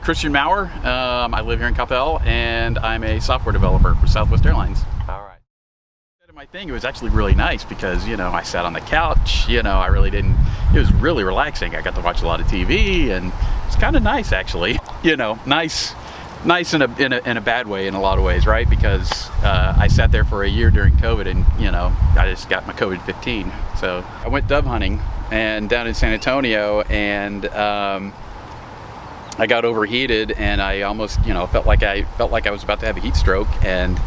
Christian Maurer. I live here in Coppell, and I'm a software developer for Southwest Airlines. All right. My thing, it was actually really nice because, I sat on the couch, I really didn't, it was really relaxing. I got to watch a lot of TV, and it's kind of nice, actually. Nice in a bad way in a lot of ways, right? Because I sat there for a year during COVID, and, I just got my COVID-15. So I went dove hunting and down in San Antonio, and I got overheated, and I almost, felt like I was about to have a heat stroke. And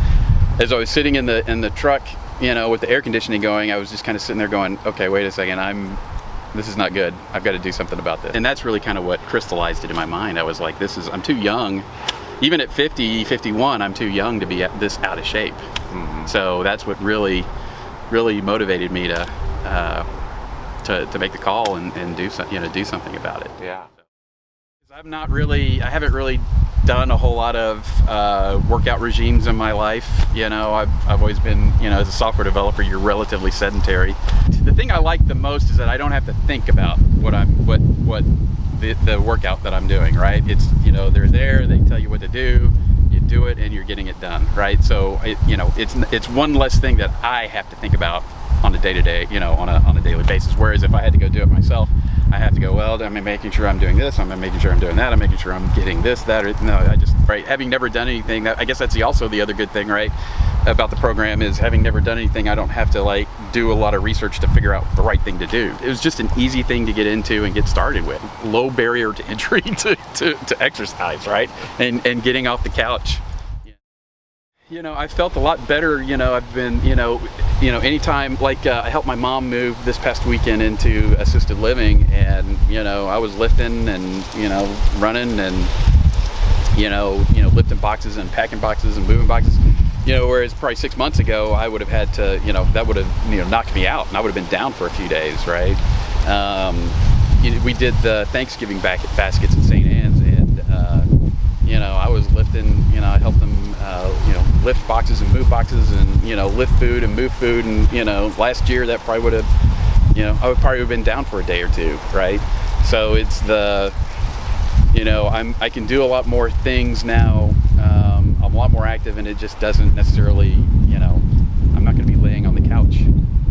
as I was sitting in the truck, with the air conditioning going, I was just kind of sitting there going, okay, wait a second, this is not good. I've got to do something about this. And that's really kind of what crystallized it in my mind. I was like, I'm too young. Even at 50, 51, I'm too young to be this out of shape. Mm-hmm. So that's what really motivated me to make the call and do something about it. Yeah. I haven't really done a whole lot of workout regimes in my life. I've always been, as a software developer, you're relatively sedentary. The thing I like the most is that I don't have to think about what the workout that I'm doing, right? It's, they're there, they tell you what to do, you do it, and you're getting it done, right? So, it's one less thing that I have to think about on a day-to-day, on a daily basis. Whereas if I had to go do it myself, I have to go, well, I'm making sure I'm doing this, I'm making sure I'm doing that, I'm making sure I'm getting this, that, or no, right, having never done anything, I guess that's also the other good thing, right, about the program is having never done anything, I don't have to do a lot of research to figure out the right thing to do. It was just an easy thing to get into and get started with. Low barrier to entry to exercise, right, and getting off the couch. I felt a lot better, I've been, anytime, I helped my mom move this past weekend into assisted living, and, I was lifting and, running and, lifting boxes and packing boxes and moving boxes, whereas probably 6 months ago, I would have had to, that would have, knocked me out, and I would have been down for a few days, right? We did the Thanksgiving baskets at St. Anne's, and, I was lifting, I helped them, lift boxes and move boxes and, lift food and move food. And, last year that probably would have, I would probably have been down for a day or two, right? So it's I can do a lot more things now. I'm a lot more active, and it just doesn't necessarily, I'm not going to be laying on the couch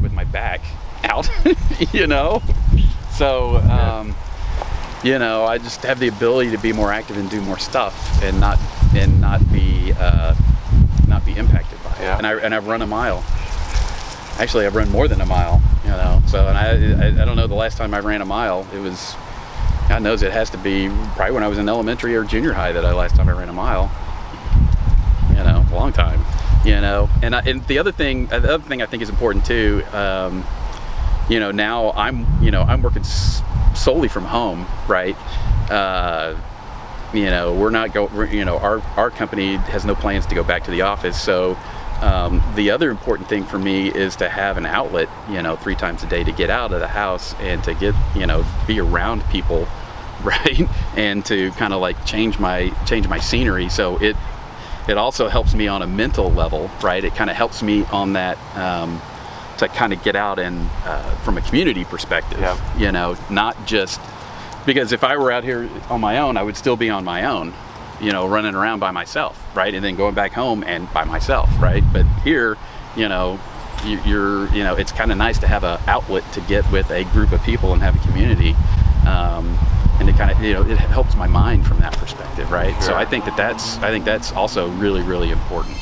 with my back out, So, I just have the ability to be more active and do more stuff and not be impacted by it. Yeah. And I've run a mile. Actually, I've run more than a mile, So, and I don't know the last time I ran a mile. It was, God knows, it has to be probably when I was in elementary or junior high that last time I ran a mile. A long time. And the other thing I think is important too. Now I'm working solely from home, right? We're not our company has no plans to go back to the office. So the other important thing for me is to have an outlet, 3 times a day to get out of the house and to get, be around people, right? And to kind of change my scenery. So it also helps me on a mental level, right? It kind of helps me on that, to kind of get out and from a community perspective, not just because if I were out here on my own, I would still be on my own, running around by myself, right? And then going back home and by myself, right? But here, it's kind of nice to have an outlet to get with a group of people and have a community, and it kind of, it helps my mind from that perspective, right? Sure. So I think that's also really, really important.